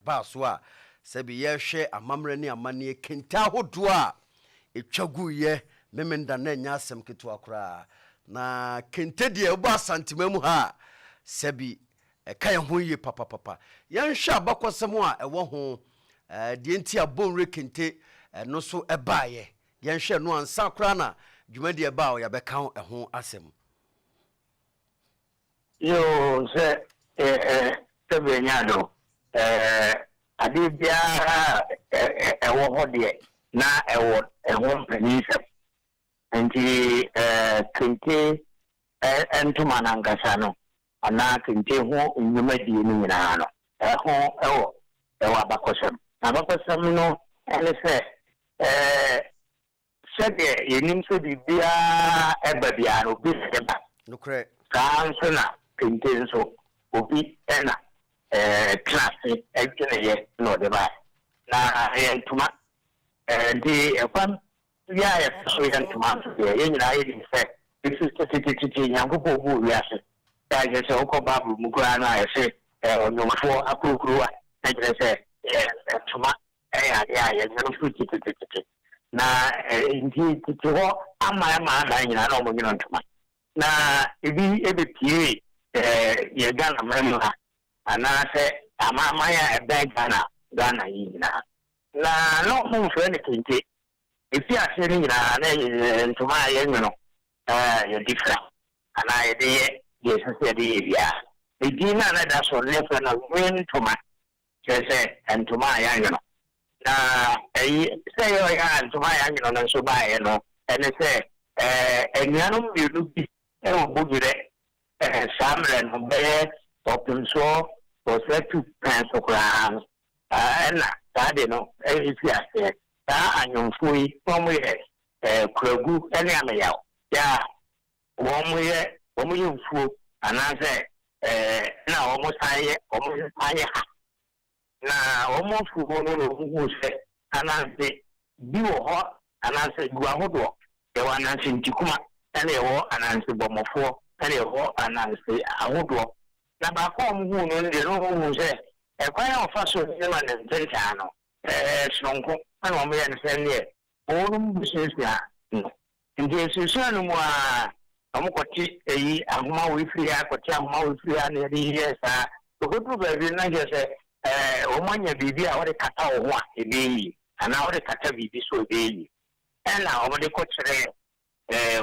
ba so a sebi ye hwe amamre ne amane kenta hodo a etwagu ye memenda na nya asem keto akora na kente de oba santimamu ha sebi ka ye ho ye papa ye hwe abakosem a ewo ho de enti abonre kente no so ebaaye ye hwe no ansa akora na dwumadi eba o ya beka ho asem yo se tebenyado adibia ewo hodie na ewo mpanisem nti kente entuma na nkasa no ana kente ho nnwumadi ni nyina no ewo abakosem no ene se sede yenim so bibia ebabia no bi seba nokre kansona kente so obi ena class ekene no de ba na entuma di efam ya so entuma ye nyina ye di se this is titi nyangopo bu wiase ya je se okoba bu mukura na ye se onyomfo akurukuru na je se entuma ya no futi titi na ndi titi ho ama na nyina no mo nyina entuma na ebe pie ye gana mema ana se ama ya ebe gana yina na no mo fere ne kente ifi ase ni na ntoma ye nwono ye different ana ye de ye se de bia edina na da so ne fere na ntoma se ntoma ya nwono na se yo ya ntoma ya nwono na so ba ye no ene se enyanum bi bi bugire samre no be Opemsuo tu penso kran na tade no ifi ase ta anyomfui pomo ye kuragu ene ameyaw ya womo ye mfuo anase na womo saye ha na womo fuo no hu se anase biwo ho anase gua hodo e wananse ntikuma ene wo ananse bomofo ene wo ananse ahodo na ba ko mu hu no de no hu se kwa ya ofaso ni ma ne ntenta no sonko ana mo ye nse ne o no business ya no ndi sesu anu mu a amukoti eyi ahuma wo ifiri akoti ahuma wo ifiri na de yesa ogodu ba bi na je se o manya bibi a wo de kata wo ho a ebeyi ana wo de kata bibi so ebeyi ena o mo de ko kire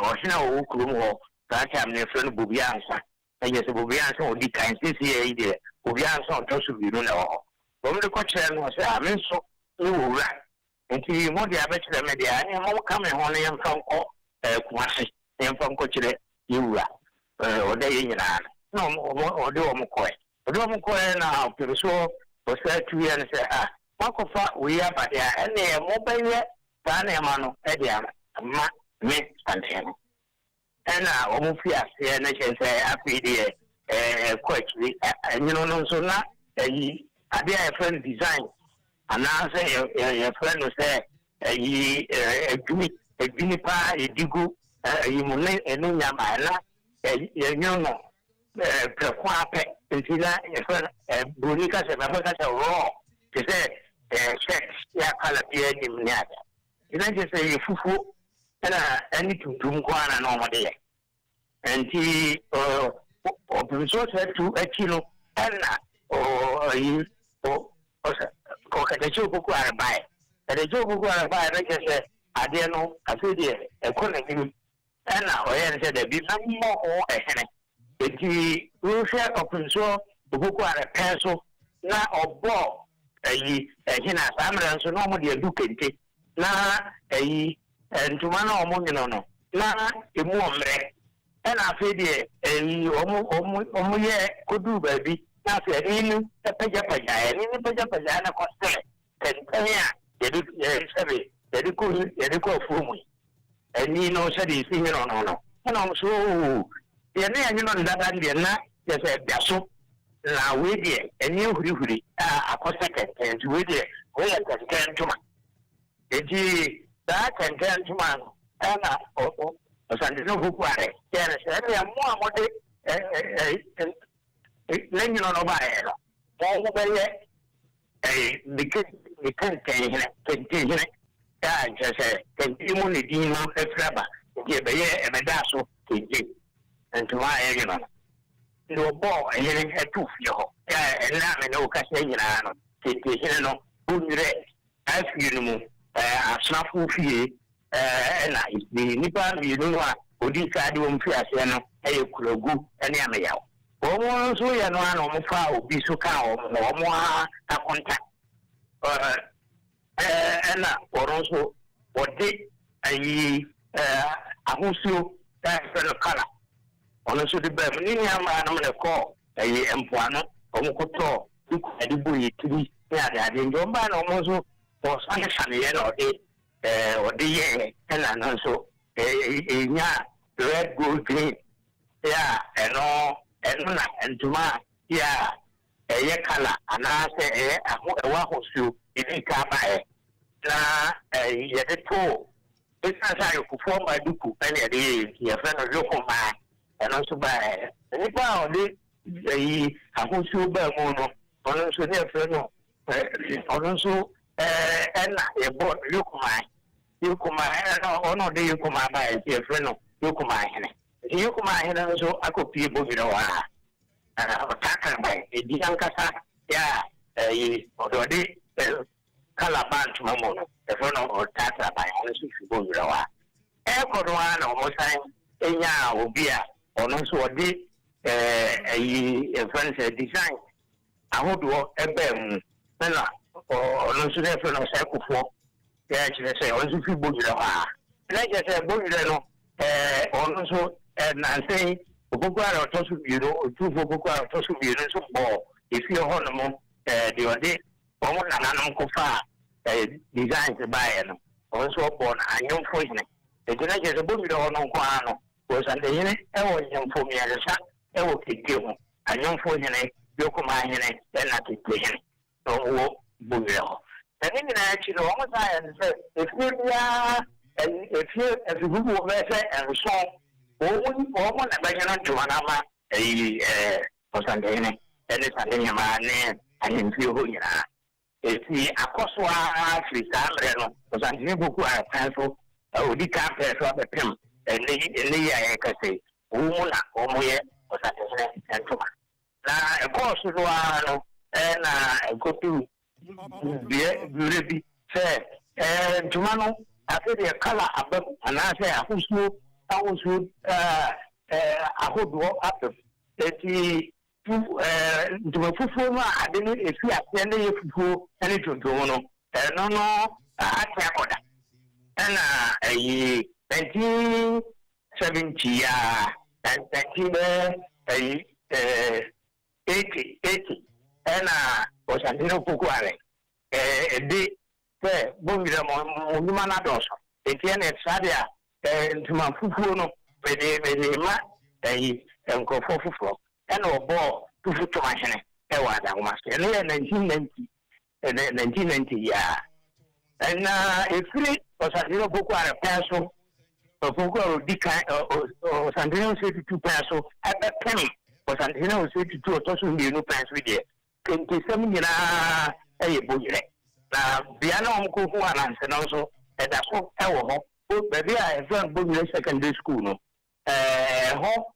ohina wo kurum ho ka ta amne fere bubi ansa enye se bubi ansa odi kan sisi e ide bubi ansa on to su bi no na ho wo me ko chere no se amenso ni wo ra enti mo de abekire me de ani mo ka me ho ne yem fanko kumase yem fanko kire yiwa o de yinyina no o de o mo ko na Opemsuo o se tuye ne se makofa we ya ba ya ene mo baye ta na ma no e de ama me anteno ena omufi ase na chense afide kwachiri no so na yi ade a friend design ana say your friend no say yi edwini pa edigu yi mu ne enu nyama na yenyono prekwa ape ntila your friend bonika se ba ka se ro ke se check ya kala pie ni mnyada ina je se fufu na any tutum kwana no mode enti Opemsuo tu akino na ko ka de jogo ko arbai de jogo ko arbai na ke ade no afedi economy na o ye se de bi mo o ehene enti wo se Opemsuo ko arbai so na obo ehina samra so no mo de dukente na ntuma na omunyo no na emu omre ena afedi omu ye kodu baby na afedi ni peja na koste tenya de ko fumu eni no se di si no na so ye na anyo no ndaga ndi na ye se biaso na we die eni huri akoste kente we die we ya kente ntuma eji da kente ntuma ana osande no bukware yana se ya mu amode lenyi no ba ero mo beye the Kente, just say, Kente no Efraba, give a medasso, and to my area. No ball, and then had 2 fio, and now I know Castellano, Kente, Bunre, as you know, a snafu fee, and the Nippon, you know, Odika, you fear, a Kulogu, and Yamao. Almost we are one on fire, be so cow, or more a contact. And also, what did a Opemsuo that color? Also, the Birmingham, I'm going to call a Empuano, Omokoto, look at the buoy to be there. I didn't go by almost for Sunday or the year, and also a red, gold, green. Yeah, and all. And to my, yeah, a color, and I say, a Opemsuo, if you come by. Na yɛde to ɛsan sa yɛkufo ma duku ɛne yɛde yɛfrɛ no yoko ma ɛno nso ba nipa a ɔde Opemsuo baa mu no ɔno nso ne yɛfrɛ no ɔno nso ɛna yɛbɔ yoko ma ɛna ɔno ɔde yoko ma ba yɛfrɛ no yoko ma hene nti yoko ma hene nso akɔpie bɔbi no wɔ a ɔtaka ba ɛdi ankasa yɛ ɔde Calaban to Mamono, the front of Tata by honestly Fibura. Econoan almost saying, Enya will be or no so did a friend design. I would walk a bem, or no so there for no cycle for. Yes, I say, also Fibura. Like I said, Bogano, also, and I say, Bogara or Tosu, you know, 2 for Bogara or Tosu, you know, so ball. If you're on the other. Almost an uncle far designed to buy it. Also, born a young fortune. The United States of no Guano was under the was young for me as a son. I will keep you a young fortune, Yokoma, and not to play him. No, Bugel. And in the action, almost I said, if you are, and if you as a good letter and so on, almost a bagger to Manama, for Sunday, and it's a man, and in few, you know. Esi akoswa Africa reno osanjini buku a tanso odi ka peso abepem ene ya kase umuna omoye osanjini entuma na ekosu do ano na ekotu bi se entuma no afede kala abem anase Opemsuo ahodo apem eti ntoma fufuo no ade no efi ase ne ye fufuo ne tontomo no no ate akoda na 1970 ya 80 na osantino pokuare de se bomira mo nyuma na doso eti na sadia ntoma fufuo no be ma nkofo fufuo and or ball to foot to my hand. I was 1990, yeah. And if it was a little book or a pencil, or book or Santino 72 pencil at that penny, or Santino 72 or Tosu, you know, pencil with you. 27 years, a boy. Piano Kuku and also, and that's what I will hope. Baby, I have done secondary school. No, hope.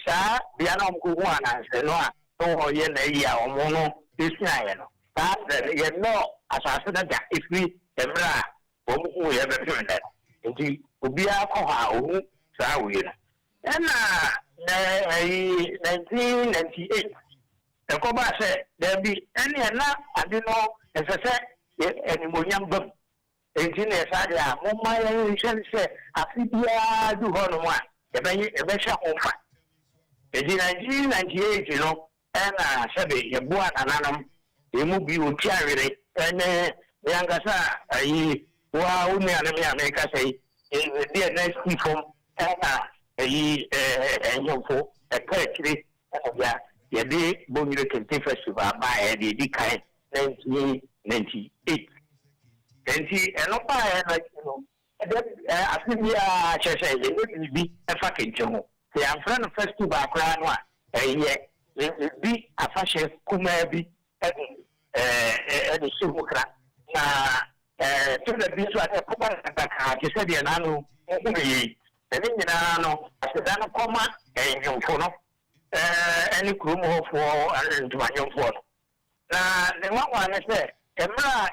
Sa biano mkuwana senwa to ye na ya omono isnya no ta ye no asase na ja ifi emra omu ye be pende nti obi akọ ha ohu sa we na 1998 ko ba se there be ene na ade no esese eni monyam bam nti na sa ja mo ma ye se afibia du hono ma ebe sha ofa in 1998 you know and sabe ye bua nananam emu bi o tiarere ene yangasa ayi wa uni ane me America say the next form ayi enyofo ekekiri ya ye de Bonire Kente festival ba e di kai 1998 enti eno pa e like you know afibia chese ye bi e fa Kente ho se amfra no festival akra no a bi afashe kuma bi the Sumukra. To the visual, I said, Yanano, the Ninano, as the Dana Coma, and young phono, any crew for and to my young phone. Now, the one I said, Emma,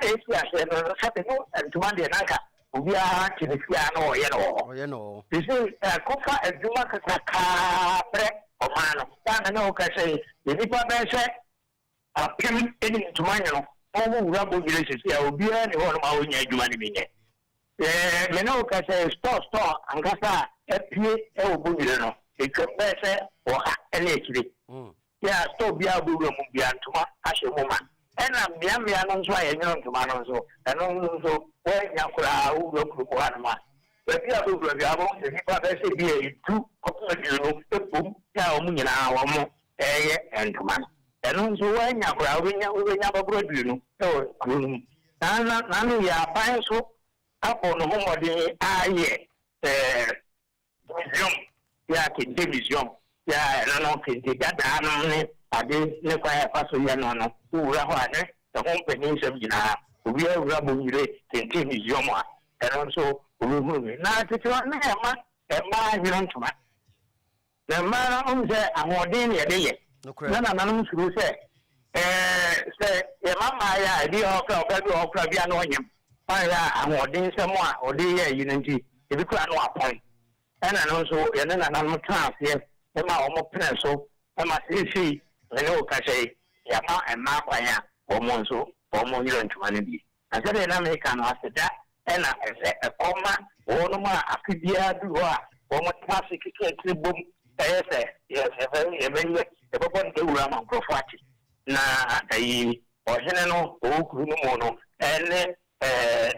and to Monday Naka, we are to the piano, you know. This is a copa and Dumaka bread or man. I know, I say, the Nipa said, a pin to my own rubber relationship, will be any one of our human. Menoka says, store, and Gasa, a P. L. Bullion, it could be or an HD. Yeah, stop Bia Bullion, Biantuma, Asha woman. And I'm Yamian, why I know to Manonso, and also where Yakura will look for one. But the other will be able to be a 2 the boom, Yamina, or more, and to man. And also when Yakura will never grow, you know. So, none we are fine so up on the home of the museum. Yeah, Kente museum. Yeah, I don't know, that I didn't never pass a year who are the home peninsula. We are rubbing Kente museum. And also, we move it. Now, it's not Nama, and my grandma. The man on there, I'm ordaining a day. None of them should say, Mamma, idea of Fabiano him. I'm ordaining someone or the unity. If you can't know a point. And also, and then I'm trans here. Emma almost pencil. Emma see, I know, I say, Yama and Mapaya, or Monso, or Monson to Mandy. I said, an American after that, and I said, a comma, or no more, I could be a dua, or what classic boom. Yes, a very, a one do Raman Profati. Na, a original, Mono, and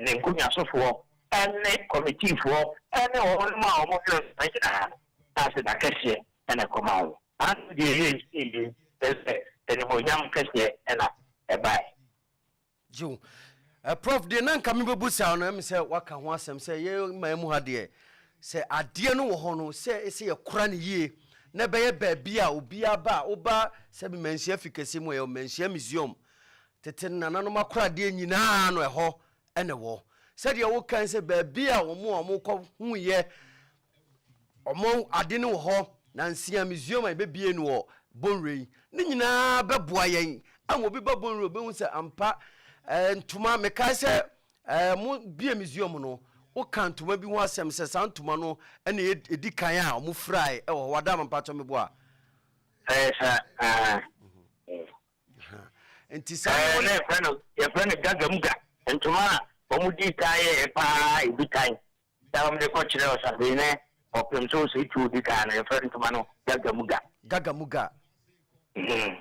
Ninkunya Sofo, and committee for, and all more, as a cashier. And a command. And the young cashier and a buy. Joe, a prof, the non coming busa on him, say, what can one say, my muhadia. Say, I dear no hono, say, it's a cranny ye. Never a baby, Ubia ba, Oba, 7 men's efficacy, or men's museum. Tetin and anoma cry, dear Nina, no a ho, and a war. Said your old kind say, baby, or more, who ye, or more, I didn't ho. Nancy museum I be in war, Bonry, Nina Baboyen, and will be Babon Robinson and Pa and to my Mecasa, be a museum no, or can't to maybe one sem says Antumano and a decaya, move fry, or Wadam and Patamabois. And tis your friend Gagamuga, and tomorrow, Omudi Kaya, a pie, be kind. Down the coach of Sabine. Opemsuo say to the can referring to Mano Gagamuga.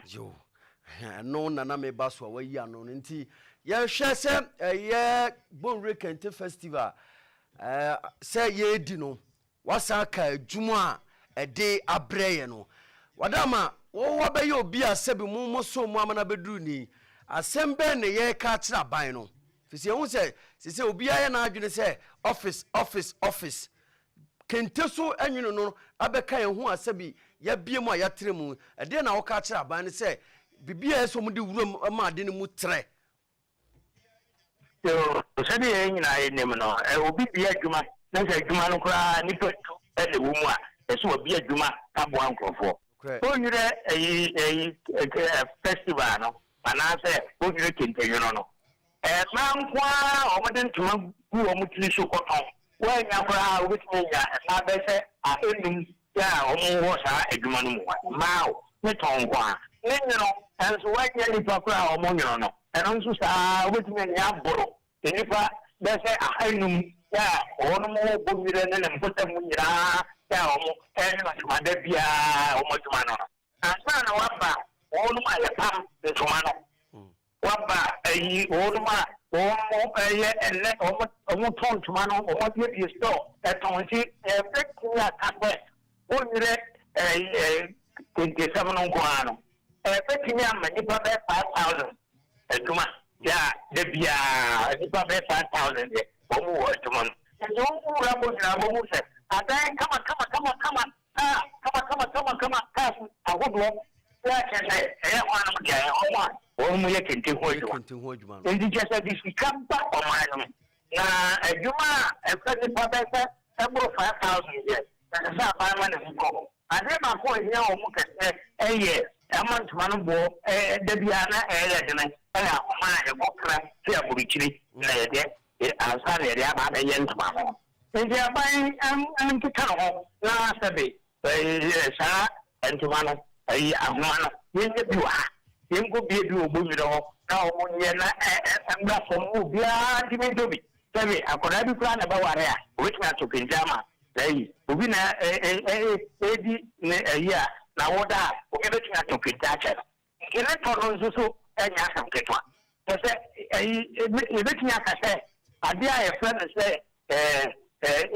Yo, no Nana me baswa way no nti. Ya share say Story of Kente festival. Say ye dino. Wasaka juma a day abreye no. Wadama wo be yo bi asebi mo so mo amana bedru ni. Asembe ne ye ka kira ban no. Fisi hu say obi aye na adwene say office. Kente so anwunu no abeka ye hu asabi ya biemu a ya tremu e de na wo ka kira ban ne say bibia so mu de wuram ma de ne mu tre so se de yin na ye nem no obi bia adwuma na se adwuma no kra ni to e de wo mu a so obi adwuma abo ankrofo o nyire festival no ana se o nyire Kente yono no man kwa o mo de ntuma gu o mu tiri so koton when you are with me, and I say, I didn't was a human Mao, Meton, and so why can you talk about Monono? And also, with me, Yaboro, the Nipa, they say, I knew, or more Bumiran and put them in and my debia, or Motomano. And son, Wamba, all my palm, the Tomano. Wamba, a old man. And let almost turn to man or what you store at on it, everything that only 27 on Guano. Everything I'm 5,000. Yeah, the Bia, 5,000. And don't say, come on, I would walk. I can say, omu ye kente ho adwuma ndi chese di sikamba omano na adwuma efani pabesa ebo 5000 years na sa ba ma ne ko ade ma ko nya omu kese eye amantuma no bo da bia na de na ala ma e bokra ti aburichiri na ye de asa ne ya ba da yentuma ho ndi abai am kita ho na sabe sa ntuma no ayi ahoma no ye biwa yengo bie bi ogbonwire ho na omunye na embra fomu bia dimedobi tabi akoda bi kula na ba ware a wetina to pinjama dai obi na edi ne ayi na woda obi betina to pinjacha kene to no nsusu enya samketwa se ayi betina ka se ade a ye friend se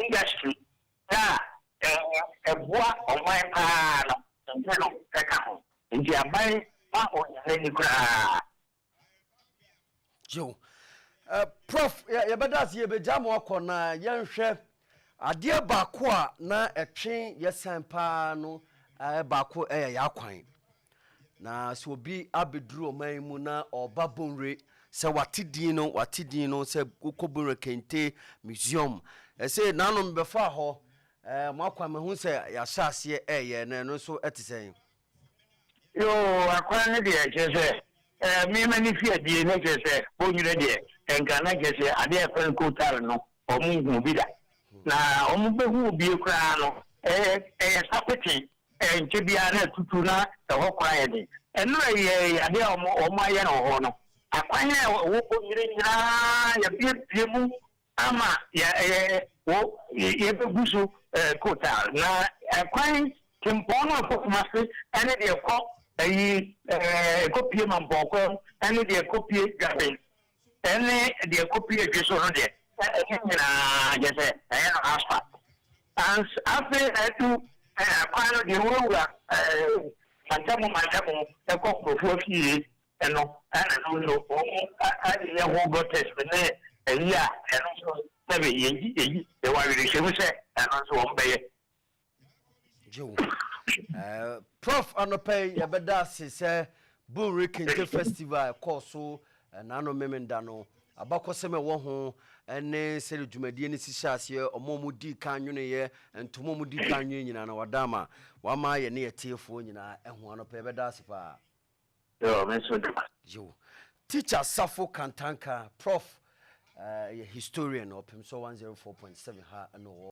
industry na eboa omai pa no nteno eka ho ndi abai Joe, Prof, ya bedas ye bejamo akona yenhwe ade baako a na etwe yesan pa no baako ya kwan na so obi abeduru oman mu na oba bonre se watedin no se kokobonre Kente museum se nanom befa ho mo akwa me hu se ya hyase ye na no so etisen yo akwan de chese mi mani fi adie ne chese bonwire de enka na chese ade afen kotal no omu hu bi da na omu be hu bi kra no sapeti enche bia na tutu na ho kwa ye de eno ye ade omu aye no ho no akwan ya wo bonwire nyira ya bie mu ama ya wo ye be gusu kotal na akwan timpono ko mase ene de ko ayi kopie mamboko ene de kopie gabe ene de kopie gesoro de nyina jese ene aspa ans afi etu kwano de wura mantamu eko profo fi eno ana no ali ya ho gotes ne eya eno so tabe yeji de wa wiri shemuse eno so ombeye jo Prof anope ya beda se Story Kente festival course na no memenda no abakoseme wo ho ene sele dwumadie ne sisiase omomudi kanwene ye entomomudi kanwene nyina na wadama wama ye ne yetiefo nyina eho anope beda se pa yo meso jo teacher Safo Kantanka Prof historian Opemsuo 104.7 ha no